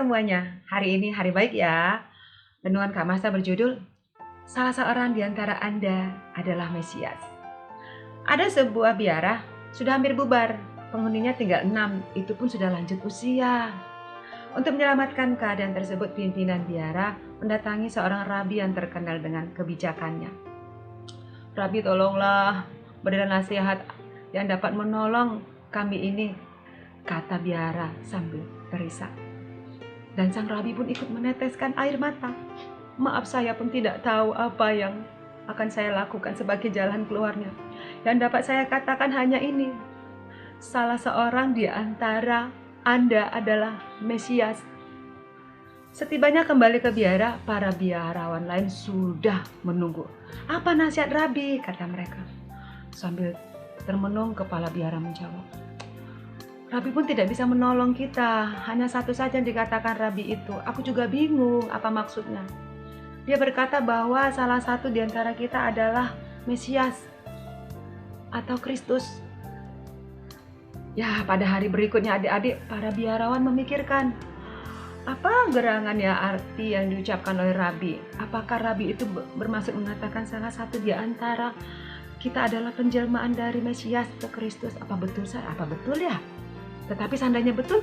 semuanya, hari ini hari baik ya. Renungan Kak Masa berjudul, salah seorang di antara Anda adalah Mesias. Ada sebuah biara, sudah hampir bubar, penghuninya tinggal 6, itu pun sudah lanjut usia. Untuk menyelamatkan keadaan tersebut, pimpinan biara mendatangi seorang rabi yang terkenal dengan kebijakannya. Rabi, tolonglah, berilah nasihat yang dapat menolong kami ini, kata biara sambil terisak. Dan sang rabi pun ikut meneteskan air mata. Maaf, saya pun tidak tahu apa yang akan saya lakukan sebagai jalan keluarnya. Yang dapat saya katakan hanya ini, salah seorang di antara Anda adalah Mesias. Setibanya kembali ke biara, para biarawan lain sudah menunggu. Apa nasihat rabi, kata mereka. Sambil termenung, kepala biara menjawab, Rabi pun tidak bisa menolong kita, hanya satu saja yang dikatakan Rabi itu. Aku juga bingung apa maksudnya. Dia berkata bahwa salah satu di antara kita adalah Mesias atau Kristus. Ya, pada hari berikutnya adik-adik para biarawan memikirkan, apa gerangan ya arti yang diucapkan oleh Rabi? Apakah Rabi itu bermaksud mengatakan salah satu di antara kita adalah penjelmaan dari Mesias atau Kristus? Apa betul ya? Tetapi seandainya betul,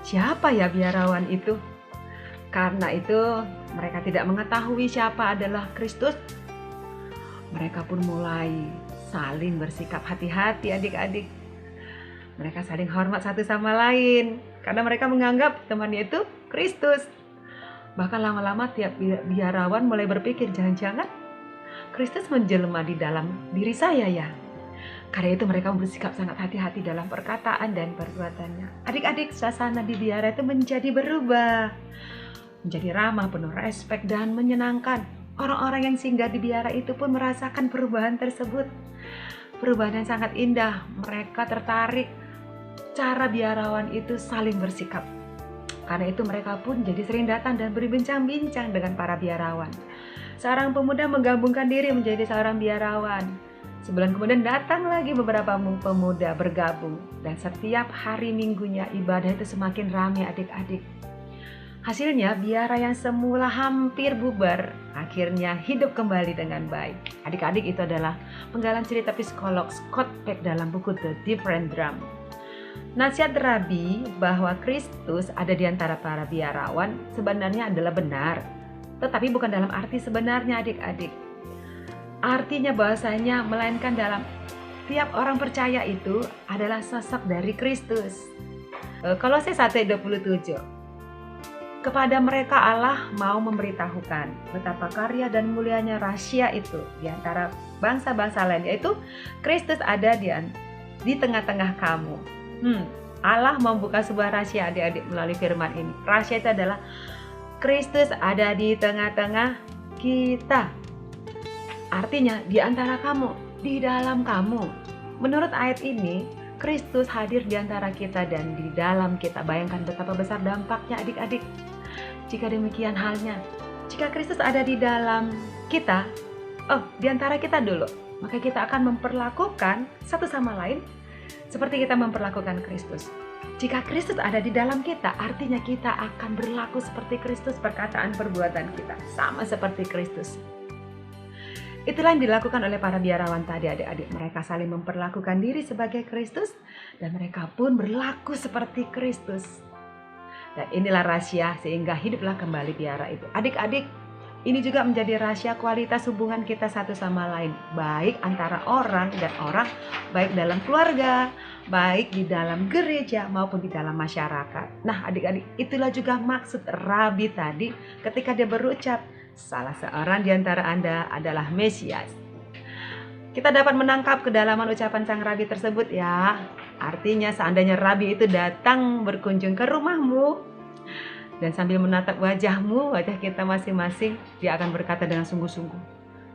siapa ya biarawan itu? Karena itu mereka tidak mengetahui siapa adalah Kristus. Mereka pun mulai saling bersikap hati-hati adik-adik. Mereka saling hormat satu sama lain karena mereka menganggap temannya itu Kristus. Bahkan lama-lama tiap biarawan mulai berpikir, jangan-jangan Kristus menjelma di dalam diri saya ya. Karena itu mereka bersikap sangat hati-hati dalam perkataan dan perbuatannya. Adik-adik, suasana di biara itu menjadi berubah. Menjadi ramah, penuh respek dan menyenangkan. Orang-orang yang singgah di biara itu pun merasakan perubahan tersebut. Perubahan yang sangat indah. Mereka tertarik cara biarawan itu saling bersikap. Karena itu mereka pun jadi sering datang dan berbincang-bincang dengan para biarawan. Seorang pemuda menggabungkan diri menjadi seorang biarawan. Sebulan kemudian datang lagi beberapa pemuda bergabung. Dan setiap hari minggunya ibadah itu semakin ramai adik-adik. Hasilnya biara yang semula hampir bubar akhirnya hidup kembali dengan baik. Adik-adik, itu adalah penggalan cerita psikolog Scott Peck dalam buku The Different Drum. Nasihat Rabi bahwa Kristus ada di antara para biarawan sebenarnya adalah benar. Tetapi bukan dalam arti sebenarnya adik-adik. Artinya bahwasanya melainkan dalam tiap orang percaya itu adalah sosok dari Kristus. Kolose 1:27. Kepada mereka Allah mau memberitahukan betapa karya dan mulianya rahasia itu di antara bangsa-bangsa lain, yaitu Kristus ada di tengah-tengah kamu. Allah membuka sebuah rahasia adik-adik melalui firman ini. Rahasia itu adalah Kristus ada di tengah-tengah kita. Artinya di antara kamu, di dalam kamu. Menurut ayat ini, Kristus hadir di antara kita dan di dalam kita. Bayangkan betapa besar dampaknya adik-adik. Jika demikian halnya, jika Kristus ada di dalam kita, di antara kita dulu, maka kita akan memperlakukan satu sama lain seperti kita memperlakukan Kristus. Jika Kristus ada di dalam kita, artinya kita akan berlaku seperti Kristus, perkataan perbuatan kita sama seperti Kristus. Itulah yang dilakukan oleh para biarawan tadi adik-adik. Mereka saling memperlakukan diri sebagai Kristus dan mereka pun berlaku seperti Kristus. Dan inilah rahasia sehingga hiduplah kembali biara itu. Adik-adik, ini juga menjadi rahasia kualitas hubungan kita satu sama lain. Baik antara orang dan orang, baik dalam keluarga, baik di dalam gereja maupun di dalam masyarakat. Nah adik-adik, itulah juga maksud Rabi tadi ketika dia berucap, salah seorang di antara Anda adalah Mesias. Kita dapat menangkap kedalaman ucapan sang Rabi tersebut ya. Artinya seandainya Rabi itu datang berkunjung ke rumahmu dan sambil menatap wajahmu, wajah kita masing-masing, dia akan berkata dengan sungguh-sungguh,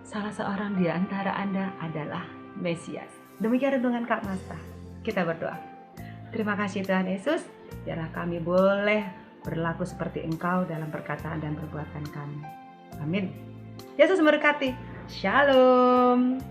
salah seorang di antara Anda adalah Mesias. Demikian renungan Kak Masa. Kita berdoa. Terima kasih Tuhan Yesus, biarlah kami boleh berlaku seperti Engkau dalam perkataan dan perbuatan kami. Amin. Yesus memberkati. Shalom.